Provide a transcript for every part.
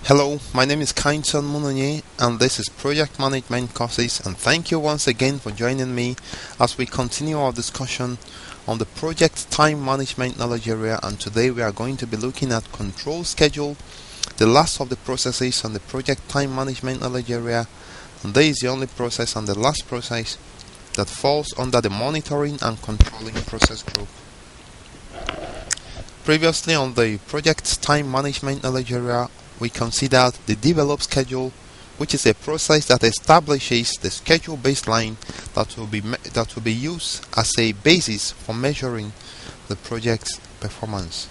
Hello, my name is Kindson Munonye and this is Project Management Courses, and thank you once again for joining me as we continue our discussion on the project time management knowledge area. And today we are going to be looking at control schedule, the last of the processes on the project time management knowledge area, and this is the only process and the last process that falls under the monitoring and controlling process group. Previously on the project time management knowledge area, we considered the develop schedule, which is a process that establishes the schedule baseline that will be used as a basis for measuring the project's performance.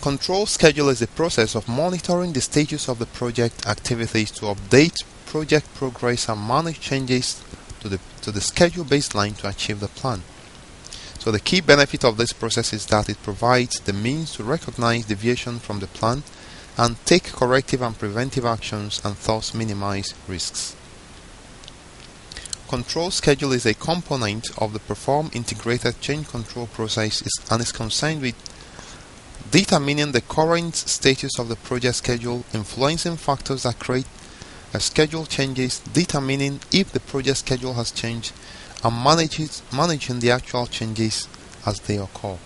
Control schedule is a process of monitoring the status of the project activities to update project progress and manage changes to the schedule baseline to achieve the plan. So the key benefit of this process is that it provides the means to recognize deviation from the plan and take corrective and preventive actions, and thus minimize risks. Control schedule is a component of the perform integrated change control process and is concerned with determining the current status of the project schedule, influencing factors that create schedule changes, determining if the project schedule has changed, and managing the actual changes as they occur.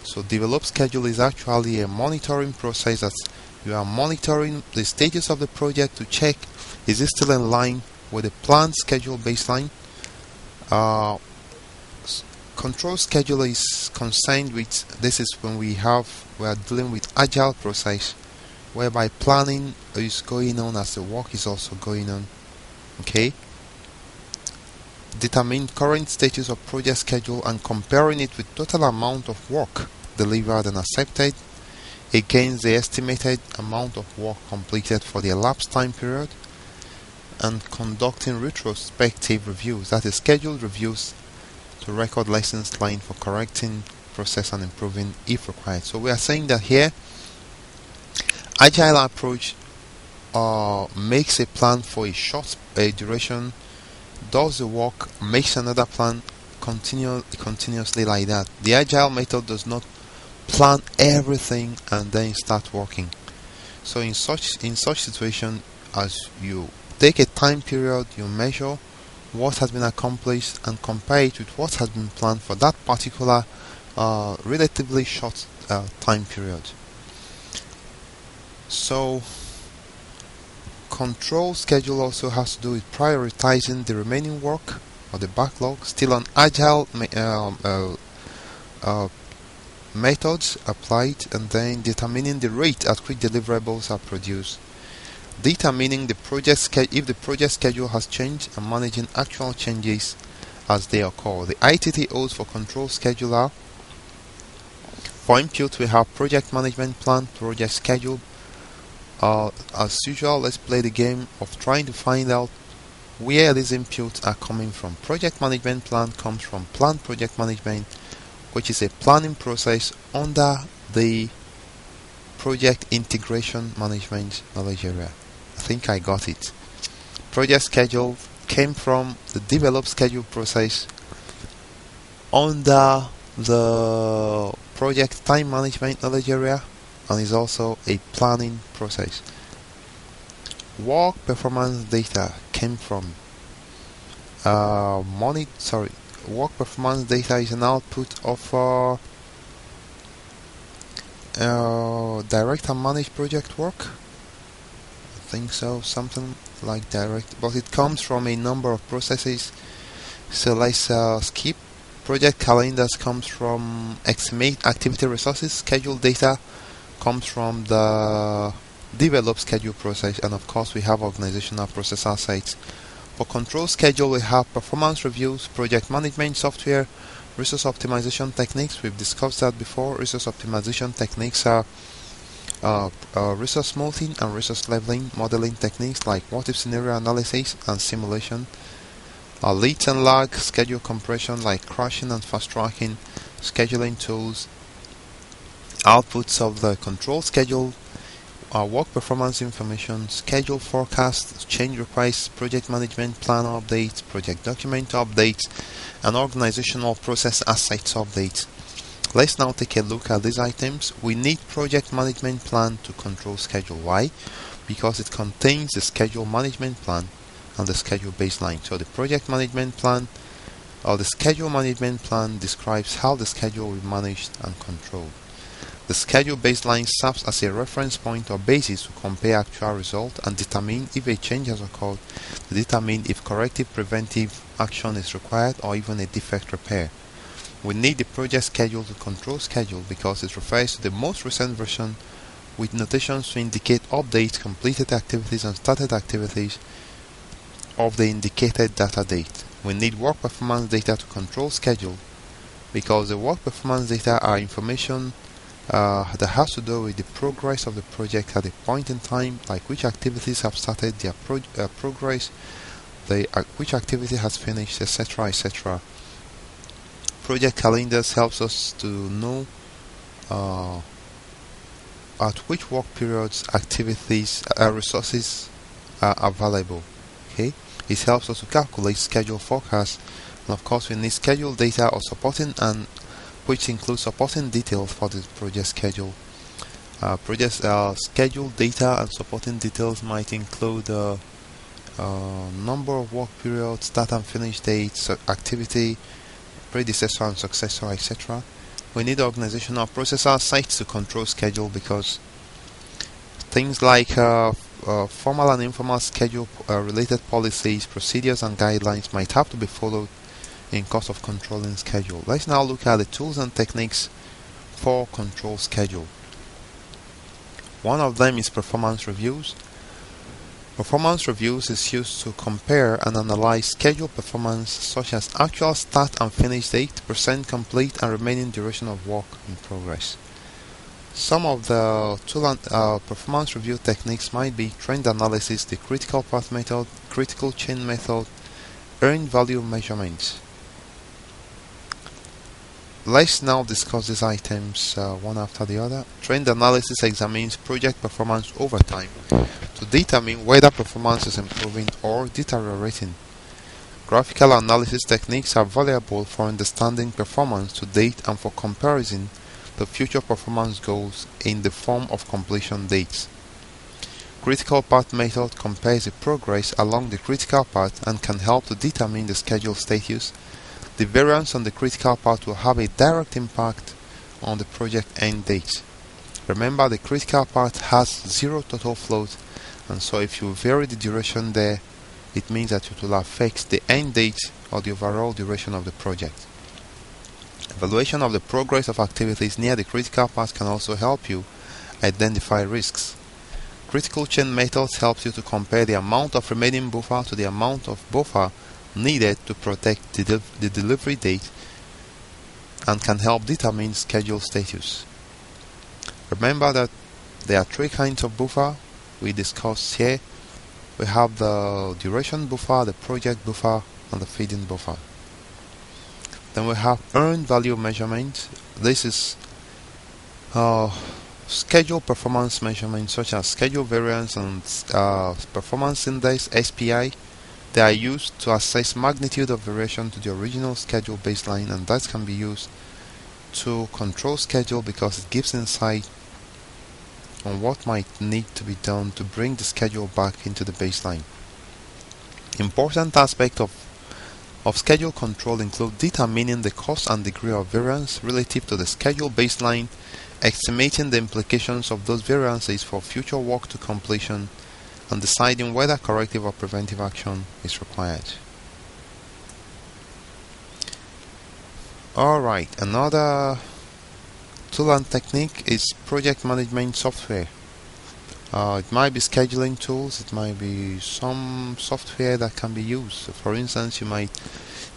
So develop schedule is actually a monitoring process that you are monitoring the status of the project to check is it still in line with the planned schedule baseline. Control schedule is concerned with, this is when we are dealing with agile process whereby planning is going on as the work is also going on. Okay, determine current status of project schedule and comparing it with total amount of work delivered and accepted against the estimated amount of work completed for the elapsed time period, and conducting retrospective reviews, that is scheduled reviews, to record lessons learned for correcting process and improving if required. So we are saying that here agile approach makes a plan for a short duration, does the work, makes another plan continuously like that. The agile method does not plan everything and then start working. So in such situation, as you take a time period, you measure what has been accomplished and compare it with what has been planned for that particular relatively short time period. So control schedule also has to do with prioritizing the remaining work or the backlog, still on agile methods applied, and then determining the rate at which deliverables are produced, determining the project if the project schedule has changed, and managing actual changes as they occur. The ITTOs for control scheduler: for input we have project management plan, project schedule. As usual, let's play the game of trying to find out where these inputs are coming from. Project management plan comes from plan project management, which is a planning process under the project integration management knowledge area. I think I got it. Project schedule came from the develop schedule process under the project time management knowledge area, and is also a planning process. Work performance data came from work performance data is an output of direct and managed project work. I think so, something like direct, but it comes from a number of processes. So let's skip. Project calendars comes from estimate activity resources. Schedule data comes from the develop schedule process, and of course we have organizational process assets. For control schedule we have performance reviews, project management software, resource optimization techniques. We've discussed that before. Resource optimization techniques are resource smoothing and resource leveling modeling techniques like what if scenario analysis and simulation. Leads and lag, schedule compression like crashing and fast tracking, scheduling tools. Outputs of the control schedule are work performance information, schedule forecast, change requests, project management plan updates, project document updates, and organizational process assets updates. Let's now take a look at these items. We need project management plan to control schedule. Why? Because it contains the schedule management plan and the schedule baseline. So the project management plan or the schedule management plan describes how the schedule will be managed and controlled. The schedule baseline serves as a reference point or basis to compare actual results and determine if a change has occurred, to determine if corrective preventive action is required or even a defect repair. We need the project schedule to control schedule because it refers to the most recent version with notations to indicate updates, completed activities and started activities of the indicated data date. We need work performance data to control schedule because the work performance data are information that has to do with the progress of the project at a point in time, like which activities have started their progress, which activity has finished, etc. etc. Project calendars helps us to know at which work periods activities resources are available. Okay, it helps us to calculate schedule forecasts, and of course we need schedule data or supporting, and which includes supporting details for the project schedule. Project schedule data and supporting details might include number of work periods, start and finish dates, activity, predecessor and successor, etc. We need organizational processor sites to control schedule because things like formal and informal schedule related policies, procedures and guidelines might have to be followed in course of controlling schedule. Let's now look at the tools and techniques for control schedule. One of them is performance reviews. Performance reviews is used to compare and analyze schedule performance such as actual start and finish date, percent complete and remaining duration of work in progress. Some of the tool and performance review techniques might be trend analysis, the critical path method, critical chain method, earned value measurements. Let's now discuss these items one after the other. Trend analysis examines project performance over time to determine whether performance is improving or deteriorating. Graphical analysis techniques are valuable for understanding performance to date and for comparison to future performance goals in the form of completion dates. Critical path method compares the progress along the critical path and can help to determine the schedule status. The variance on the critical path will have a direct impact on the project end date. Remember, the critical path has zero total float, and so if you vary the duration there, it means that it will affect the end date or the overall duration of the project. Evaluation of the progress of activities near the critical path can also help you identify risks. Critical chain methods helps you to compare the amount of remaining buffer to the amount of buffer needed to protect the delivery date and can help determine schedule status. Remember that there are three kinds of buffer we discussed here. We have the duration buffer, the project buffer, and the feeding buffer. Then we have earned value measurement. This is schedule performance measurements such as schedule variance and performance index (SPI). They are used to assess magnitude of variation to the original schedule baseline, and that can be used to control schedule because it gives insight on what might need to be done to bring the schedule back into the baseline. Important aspects of schedule control include determining the cost and degree of variance relative to the schedule baseline, estimating the implications of those variances for future work to completion, and deciding whether corrective or preventive action is required. Alright, another tool and technique is project management software. It might be scheduling tools, it might be some software that can be used. So for instance, you might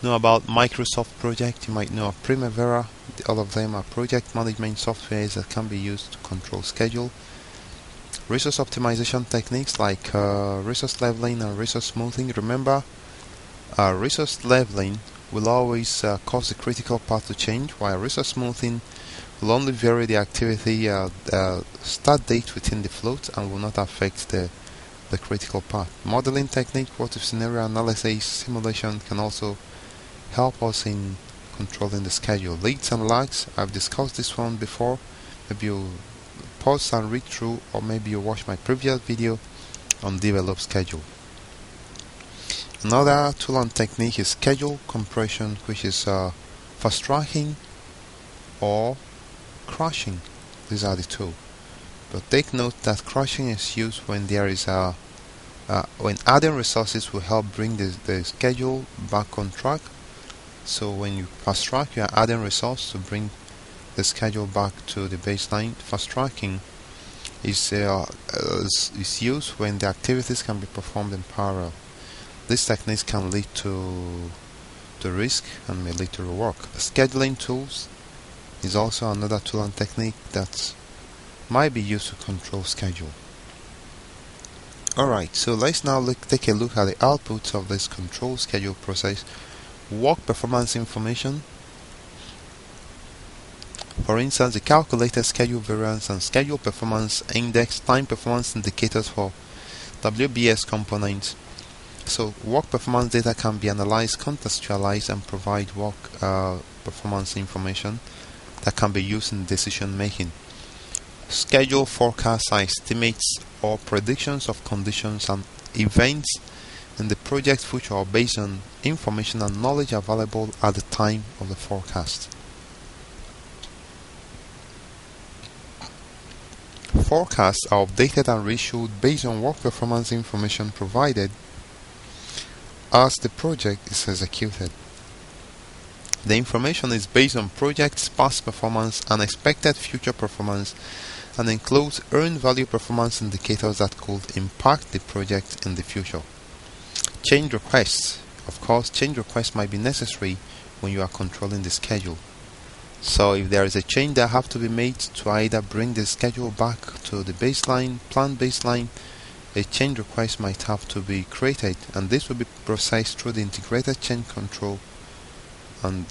know about Microsoft Project, you might know of Primavera. All of them are project management softwares that can be used to control schedule. Resource optimization techniques like resource leveling and resource smoothing. Remember, resource leveling will always cause the critical path to change, while resource smoothing will only vary the activity start date within the float and will not affect the critical path. Modeling technique, what if scenario analysis, simulation can also help us in controlling the schedule. Leads and lags, I've discussed this one before. Maybe you pause and read through, or maybe you watch my previous video on develop schedule. Another tool and technique is schedule compression, which is fast tracking or crashing. These are the two. But take note that crashing is used when there is when adding resources will help bring the schedule back on track. So when you fast track, you are adding resource to bring the schedule back to the baseline. Fast tracking is used when the activities can be performed in parallel. These techniques can lead to risk and may lead to rework. Scheduling tools is also another tool and technique that might be used to control schedule. Alright, so let's now take a look at the outputs of this control schedule process. Work performance information. For instance, the calculated schedule variance and schedule performance index, time performance indicators for WBS components. So work performance data can be analyzed, contextualized, and provide work performance information that can be used in decision making. Schedule forecasts are estimates or predictions of conditions and events in the project future are based on information and knowledge available at the time of the forecast. Forecasts are updated and reissued based on work performance information provided as the project is executed. The information is based on project's past performance and expected future performance and includes earned value performance indicators that could impact the project in the future. Change requests. Of course, change requests might be necessary when you are controlling the schedule. So if there is a change that have to be made to either bring the schedule back to the baseline, planned baseline, a change request might have to be created, and this will be processed through the integrated change control. And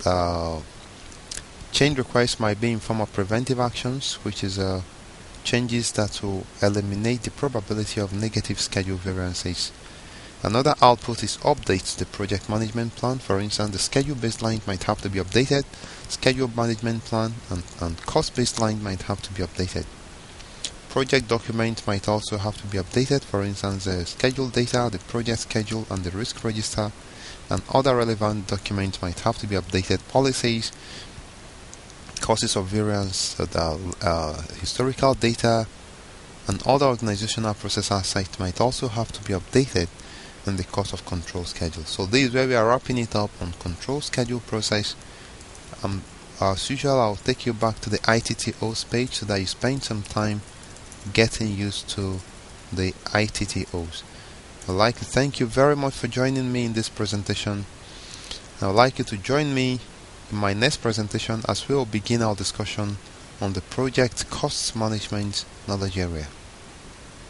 change requests might be in form of preventive actions, which is changes that will eliminate the probability of negative schedule variances. Another output is updates the project management plan. For instance, the schedule baseline might have to be updated, schedule management plan and cost baseline might have to be updated. Project document might also have to be updated. For instance, the schedule data, the project schedule and the risk register and other relevant documents might have to be updated. Policies, causes of variance, historical data and other organizational process assets might also have to be updated in the course of control schedule. So this is where we are wrapping it up on control schedule process. As usual, I'll take you back to the ITTOs page so that you spend some time getting used to the ITTOs. I'd like to thank you very much for joining me in this presentation. I would like you to join me in my next presentation as we will begin our discussion on the project costs management knowledge area.